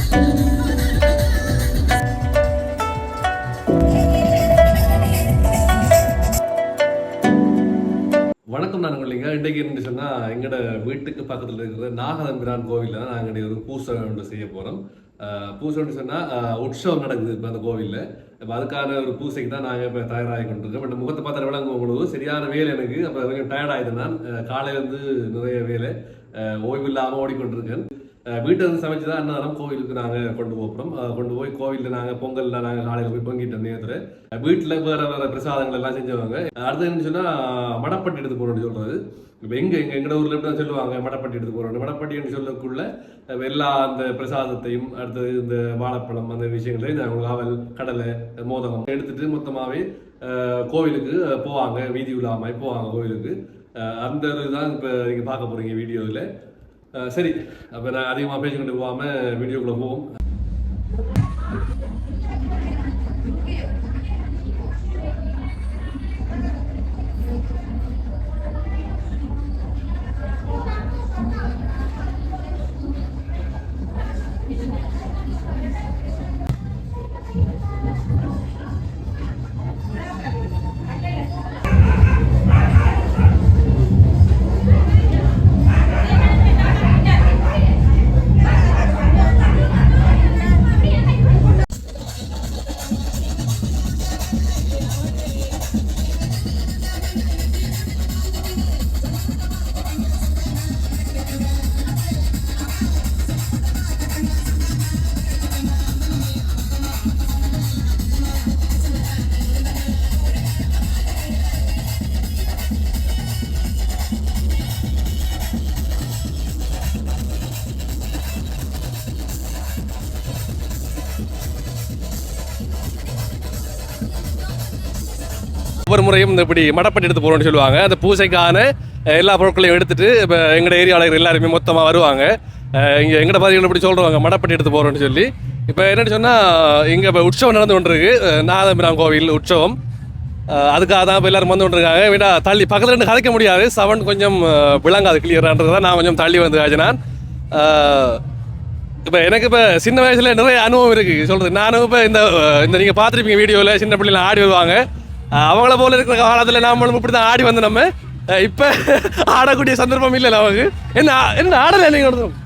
வணக்கம். நான் இல்லைங்க இன்றைக்கு என்ன சொன்னால் எங்களோட வீட்டுக்கு பக்கத்தில் இருக்கிற நாகதம்பிரான் கோவிலில் தான் நாங்கள் ஒரு பூசை ஒன்று செய்ய போகிறோம். பூசை ஒன்று சொன்னால் உற்சவம் நடக்குது இப்போ அந்த கோவிலில். இப்போ அதுக்கான ஒரு பூசைக்கு தான் நாங்கள் இப்போ தயாராகி கொண்டிருக்கோம். இப்போ முகத்தை பார்த்தால விளங்கும் உங்களுக்கு சரியான வேலை எனக்கு. அப்போ கொஞ்சம் டயர்டாகிது. நான் காலையிலேருந்து நிறைய வேலை ஓய்வு இல்லாமல் ஓடிக்கொண்டிருக்கேன். வீட்டில் இருந்து சமைச்சு தான் அன்னதானம் கோவிலுக்கு நாங்கள் கொண்டு போகிறோம். கொண்டு போய் கோவிலில் நாங்கள் பொங்கலில் நாங்கள் காலையில் போய் பொங்கிட்டோம் நேரத்தில். வீட்டில் வேறு பிரசாதங்கள் எல்லாம் செஞ்சவங்க. அடுத்து என்ன சொன்னால் மடப்பட்டி எடுத்து போகிறோம்னு சொல்கிறது. இப்போ எங்களோட ஊரில் எப்படி தான் சொல்லுவாங்க மடப்பட்டி எடுத்து போகிறோம். மடப்பட்டின்னு சொல்லக்குள்ள எல்லா அந்த பிரசாதத்தையும் அடுத்தது இந்த வாழைப்பழம் அந்த விஷயங்களையும் நாங்கள் அவல் கடலை மோதகம் எடுத்துகிட்டு மொத்தமாகவே கோவிலுக்கு போவாங்க. வீதி உலாமாய் போவாங்க கோவிலுக்கு. அந்த இதுதான் இப்போ நீங்கள் பார்க்க போகிறீங்க வீடியோவில். சரி, அப்போ நான் அதிகமாக பேசிக்கிட்டு போகாமல் வீடியோக்குள்ளே போவோம். ஒவ்வொரு முறையும் இந்த இப்படி மடப்பட்டி எடுத்து போகிறோம்னு சொல்லுவாங்க. அந்த பூசைக்கான எல்லா பொருட்களையும் எடுத்துகிட்டு இப்போ எங்களோட ஏரியாவில் எல்லாருமே மொத்தமாக வருவாங்க. இங்கே எங்களோட பதிவுகள் இப்படி சொல்கிறவங்க மடப்பட்டி எடுத்து போகிறோம்னு சொல்லி. இப்போ என்னென்னு சொன்னால் இங்கே இப்போ உற்சவம் நடந்து கொண்டிருக்கு. நாகதம்பிரான் கோவில் உற்சவம். அதுக்காக தான் இப்போ எல்லோரும் வந்து கொண்டிருக்காங்க. விடா தள்ளி பக்கத்தில் இருந்து கதைக்க முடியாது. சவுண்ட் கொஞ்சம் விளங்காது கிளியரான்றதான் நான் கொஞ்சம் தள்ளி வந்து ஆச்சுனான். இப்போ எனக்கு இப்போ சின்ன வயசில் நிறைய அனுபவம் இருக்குது சொல்கிறது. நானும் இப்போ இந்த நீங்கள் பார்த்துருப்பீங்க வீடியோவில் சின்ன பிள்ளைங்க ஆடி வருவாங்க. அவங்கள போல இருக்கிற காலத்தில் நாமளும் இப்படி தான் ஆடி வந்து நம்ம இப்போ ஆடக்கூடிய சந்தர்ப்பம் இல்லை நமக்கு. என்ன ஆடலை நீங்கள்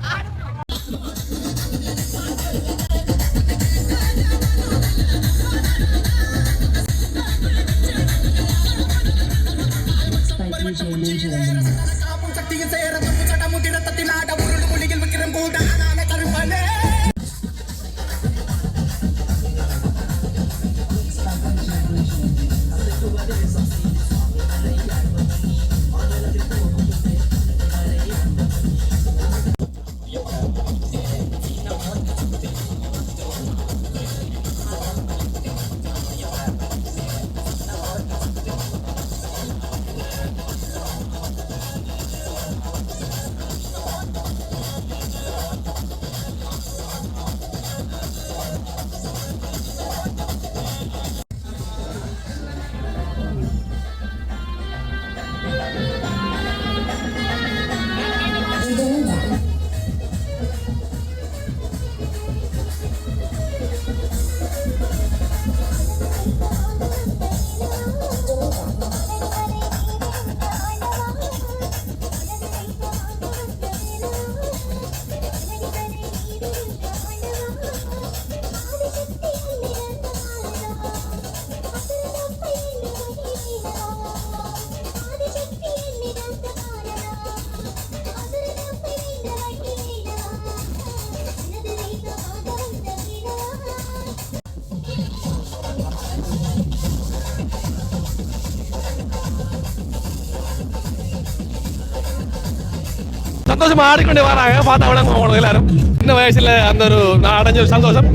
சந்தோஷமா ஆடிக்கொண்டே வராங்க. பார்த்தா விளங்க உங்களுக்கு எல்லாரும் சின்ன வயசுல அந்த ஒரு நான் அடைஞ்ச ஒரு சந்தோஷம்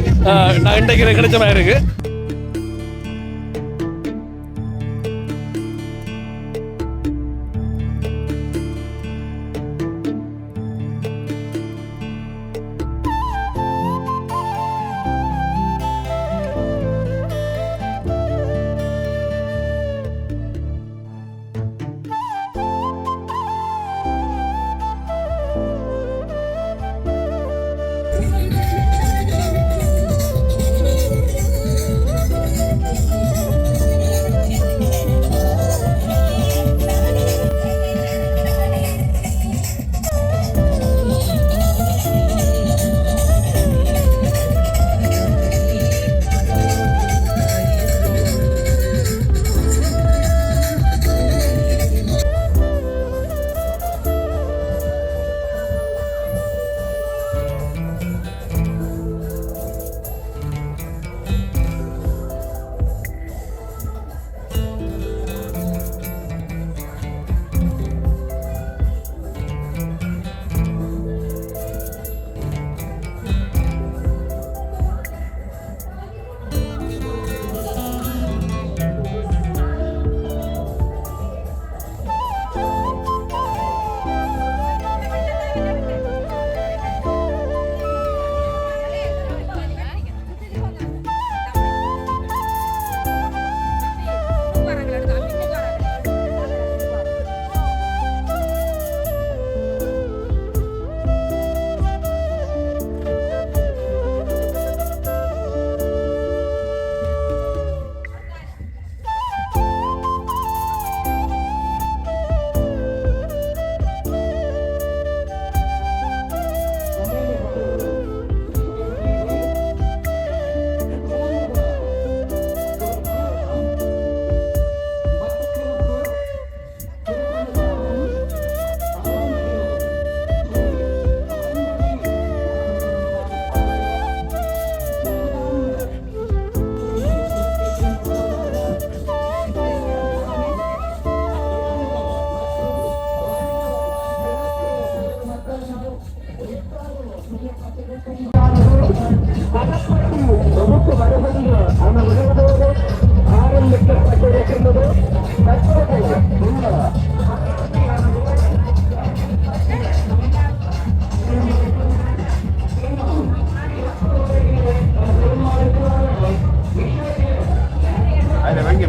நான் இன்றைக்கு கிடைச்ச மாதிரி இருக்கு.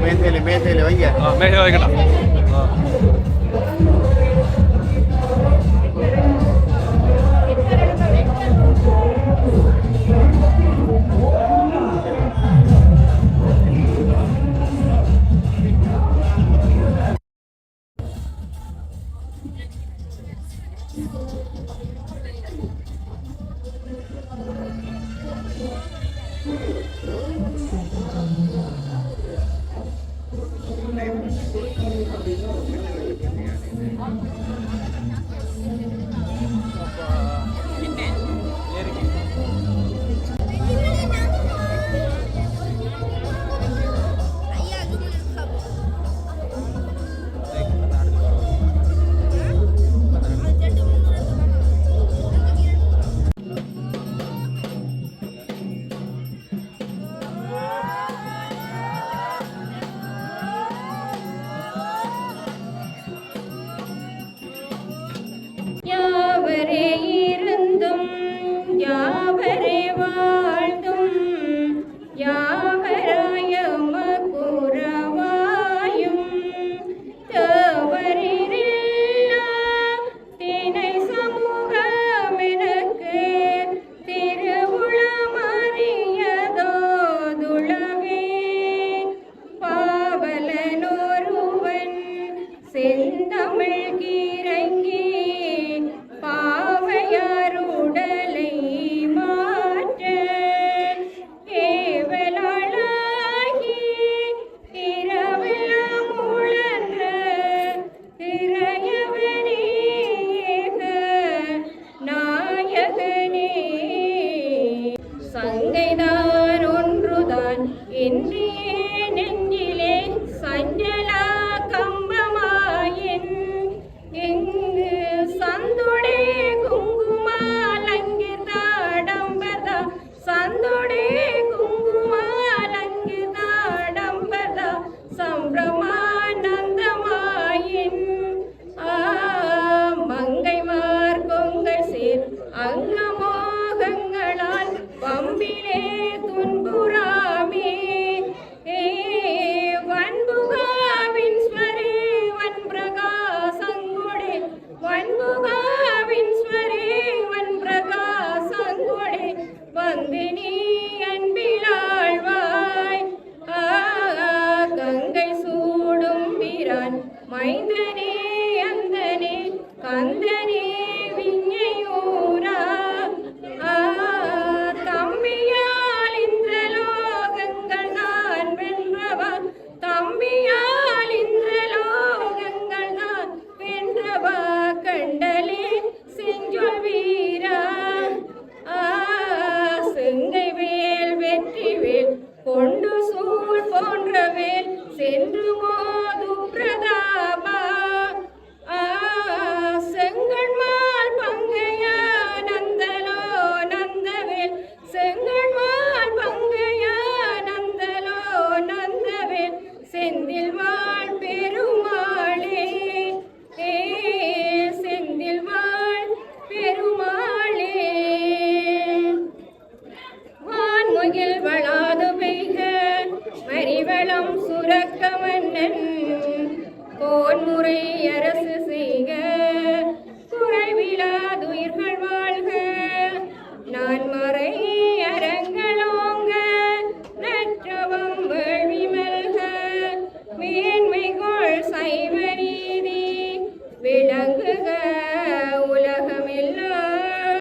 மேசையில் வைங்க. மேசையில் வைக்கணும். யாவரே இருந்தும் யாவரே வாழ்ந்தும் யாவராய மகுரவாயும் தேவரில்லா தினை சமூகம் எனக்கு திருவுளமறியதோதுளவே பாவலனொருவன் செந்தமிழ் கீரங்கி பாவையாருடலை மாற்ற ஏவலாகி இரவெல்லாம் உழன்ற இறையவனேக நாயகனே சங்கைதான் ஒன்றுதான் இன்றியே நெஞ்சிலே சஞ்சலா கம்பமாயின் எங்கு சந்துடே குங்குமாலங்கிதாடம்பதா சந்துடே குங்குமாலங்கிதாடம்பதா சம்பிரமானந்தமாயின் மங்கைமார் கொங்கை சேர் அங்கமோகங்களால் பம்பிலே துன்புறாமே வன்புகாவின் ஸ்மரே வன் பிரகாசங்குடே வன்புகாவின் ஸ்மரே வன் பிரகாசங்குடே வந்து நீ அன்பிலாழ்வாய் கங்கை சூடும் பிரான் மைந்தனே அந்தனே கந்தனே விஞ்ஞையூரா தம்பியால் இந்திரலோகங்கள் நான் வென்றவா தம்பியால் இந்திரலோகங்கள் நான் வென்றவா கண்டலே செஞ்சொல் வீரா செங்கை வேல் வெற்றி வேல் கொண்டு சூழ் போன்ற வேல் சென்று மோது பிரதாபா செங்கண்மால் பங்கையா நந்தலோ நந்தவேல் செங்கண்மால் பங்கையா நந்தலோ நந்தவேல் செந்தில் வாழ் பெருமாளே செந்தில் வாழ் பெருமாளே வான்முகில் வளாது பெய்க மறிவளம் சுரக்க மன்னன் கோன்முறை அரசு செய்க குறைவிலாதுயிர்கள் வாழ்க நான் மறை அரங்களோங்க நற்றவம் வேள்வி மல்க மேன்மைகொள் சைவ நீதி விளங்குக உலகமெல்லாம்.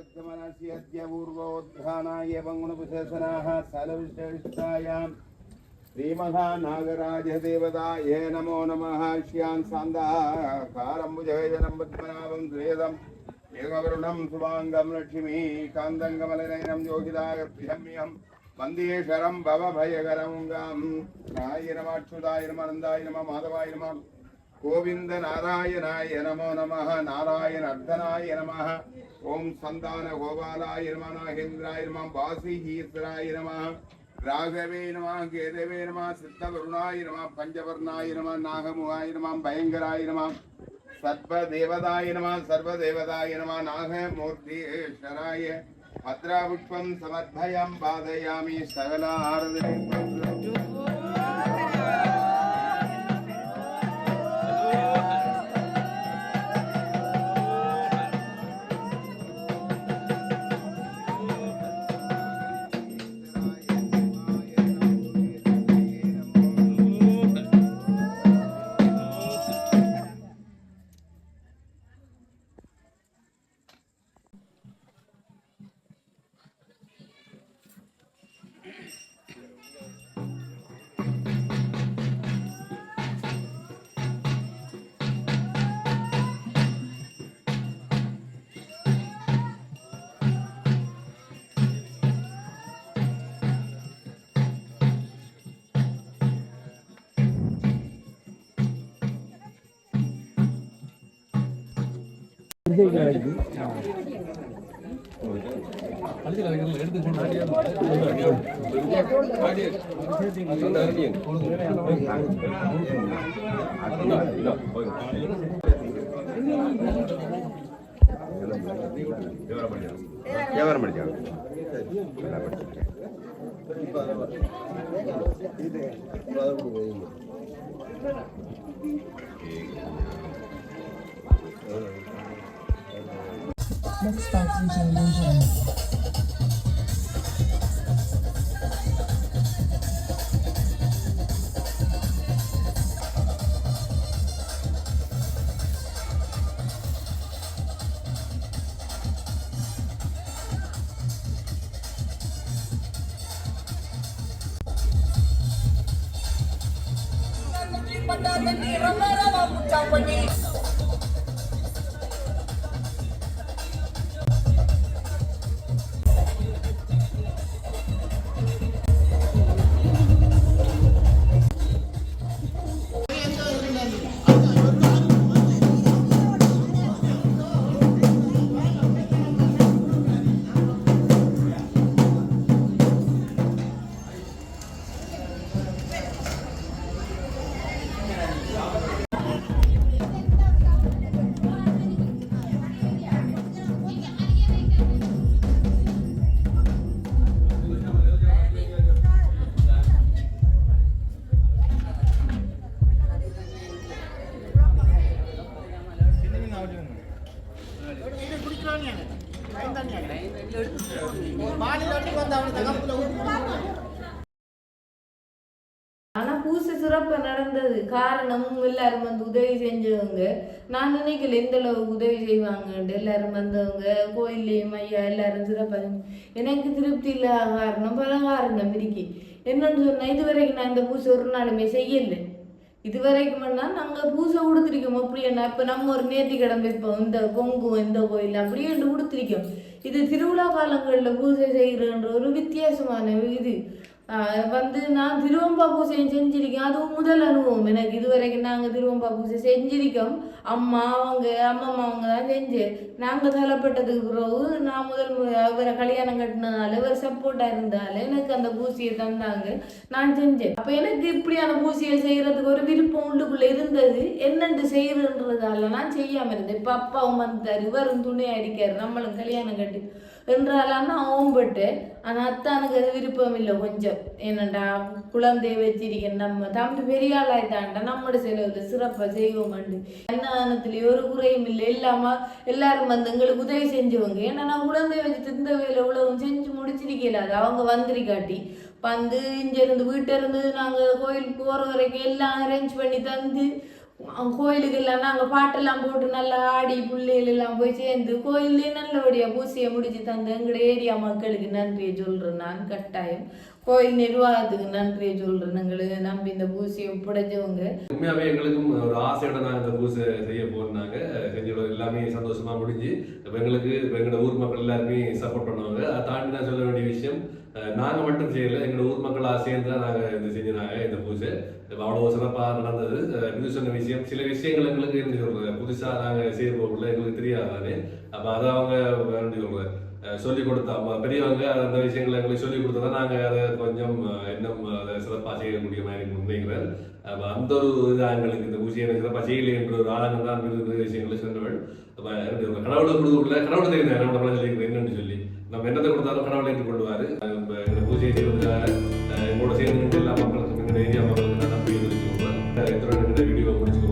तत्कमनस्यस्य पूर्वोत्थानाय वङ्गुणविशेषणाः सलविशेषायां श्रीमहानागराजदेवताय नमो नमः। श्यां सान्दाकारं भुजगेशनं पद्मनाभं श्रेयदम् एकवरुणं शुभाङ्गं लक्ष्मी कान्तं कमलनयनं योगिदायप्रियम्यं वन्दे शरं भवभयकरं गां राय नमः नमः नन्दाय नमः माधवाय नमः गोविंद नारायणाय नमो नमः। नारायण अर्धनाय नमः। ओम संतान गोपालाय नमः नागेन्द्राय नमः वासीहीश्वराय नमः राघवे नमः केदवे नमः सिद्धवरुणाय नमः पंचवर्णाय नमः नागमुहाय नमः भयंकराय नमः सर्वदेवताय नमः नागमूर्तिश्वराय भद्रापुष्पं समर्पयामि पादयामि सकलारति Let's start enjoying the journey. ஆனா பூசை சிறப்பா நடந்தது. காரணம் எல்லாரும் வந்து உதவி செஞ்சவங்க. நான் நினைக்கல எந்த அளவுக்கு உதவி செய்வாங்கன்ட்டு. எல்லாரும் வந்தவங்க கோயில்லையும் ஐயா எல்லாரும் சிறப்பா எனக்கு திருப்தி இல்லாத காரணம் பல காரணம் இருக்கு. என்னன்னு சொன்னா இதுவரைக்கும் நான் இந்த பூசை ஒரு நாளுமே செய்யலை. இதுவரைக்கும் நாங்கள் பூசை கொடுத்துருக்கோம். அப்படின்னா இப்போ நம்ம ஒரு நேர்த்தி கிடம்பு வைப்போம், இந்த பொங்குவோம் இந்த கோயில் அப்படியே கொடுத்துருக்கோம். இது திருவிழா காலங்களில் பூசை செய்கிறன்ற ஒரு வித்தியாசமான இது வந்து நான் திருவம்பா பூசையும் செஞ்சிருக்கேன். அதுவும் முதல் அனுபவம் எனக்கு. இதுவரைக்கும் நாங்கள் திருவம்பா பூசை செஞ்சிருக்கோம். அம்மா அவங்க தான் செஞ்சு நாங்கள் தலைப்பட்டதுக்கு பிறகு நான் முதல் இவரை கல்யாணம் கட்டினதால இவர் சப்போர்ட்டாக இருந்தால எனக்கு அந்த பூசியை தந்தாங்க, நான் செஞ்சேன். அப்போ எனக்கு இப்படியான பூசியை செய்கிறதுக்கு ஒரு விருப்பம் உள்ளுக்குள்ளே இருந்தது. என்னென்று செய்கிறன்றதால நான் செய்யாமல் இருந்தேன். இப்போ அப்பாவும் வந்தார், இவரும் துணையாக இருக்கார், நம்மளும் கல்யாணம் கட்டி என்றாலும் ஓம்பட்டு. ஆனால் அத்தானுக்கு அது விருப்பம் இல்லை கொஞ்சம். என்னண்டா குழந்தைய வச்சிருக்கேன், நம்ம தம்பி பெரிய ஆளாயிட்டான்டா, நம்மளோட செலவில் சிறப்பாக செய்வோமாண்டு. அன்னதானத்துலேயே ஒரு குறையும் இல்லை. எல்லாரும் வந்து எங்களுக்கு உதவி செஞ்சவங்க. ஏன்னா நான் குழந்தைய வச்சு இந்த வேலை உலகம் செஞ்சு முடிச்சிருக்கல. அது அவங்க வந்திருக்காட்டி வந்து இங்கேருந்து வீட்டிலேருந்து நாங்கள் கோயிலுக்கு போகிற வரைக்கும் எல்லாம் அரேஞ்ச் பண்ணி தந்து கோயிலுக்கெல்லாம் நாங்கள் பாட்டெல்லாம் போட்டு நல்லா ஆடி பிள்ளைகளெல்லாம் போய் சேர்ந்து கோயிலே நல்லபடியாக பூசையை முடிச்சு தந்து எங்களுடைய ஏரியா மக்களுக்கு நன்றியை சொல்கிறேன். நான் கட்டாயம் கோயில் நிர்வாகத்துக்கு நன்றியை சொல்கிறேன். எங்களுக்கு நம்பி இந்த பூசையை ஒப்படைச்சவங்க. உண்மையாகவே எங்களுக்கும் ஒரு ஆசையோட நாங்கள் இந்த பூசை செய்ய போனாங்க. செஞ்சோட எல்லாமே சந்தோஷமாக முடிஞ்சு இப்போ எங்களுக்கு இப்போ எங்களோட ஊர் மக்கள் எல்லாருமே சப்போர்ட் பண்ணுவாங்க. அதை தாண்டி நான் சொல்ல வேண்டிய விஷயம், நாங்கள் மட்டும் செய்யலை, எங்களோட ஊர் மக்களாக சேர்ந்து தான் நாங்கள் இது செஞ்சினாங்க இந்த பூஜை. அவ்வளோ சிறப்பாக நடந்தது. இது சொன்ன விஷயம், சில விஷயங்கள் எங்களுக்கு என்ன சொல்கிறது புதுசாக நாங்கள் செய்ய போகல, எங்களுக்கு தெரியாதானே. அப்போ அதை அவங்க எப்படி சொல்கிறது சொல்லிக் கொடுத்தா பெரியவங்க அந்த விஷயங்களை எங்களுக்கு சொல்லிக் கொடுத்தா தான் நாங்கள் அதை கொஞ்சம் இன்னும் அதை சிறப்பாக செய்யக்கூடிய மாதிரி நினைக்கிறேன். அப்போ அந்த ஒரு இதாக எங்களுக்கு இந்த பூஜையை எனக்கு சிறப்பாக செய்யலை என்ற ஒரு ஆதங்கம் தான் விஷயங்களை சொன்னவள். கடவுளை கொடுக்கல, கடவுளை தெரியுது நம்ம சொல்லியிருக்கிறேன் என்னன்னு சொல்லி நம்ம என்னத்தை கொடுத்தாலும் கடவுளை ஏற்றுக்கொள்வார். இந்த பூஜையை செய்வதற்காக எங்களோட சேர்ந்து எல்லா மக்களுக்கும் எங்களுடைய ஏரியா மக்களுக்கு நான் நன்றி தெரிவித்துக் கொள்வேன். இந்த வீடியோ முடிச்சு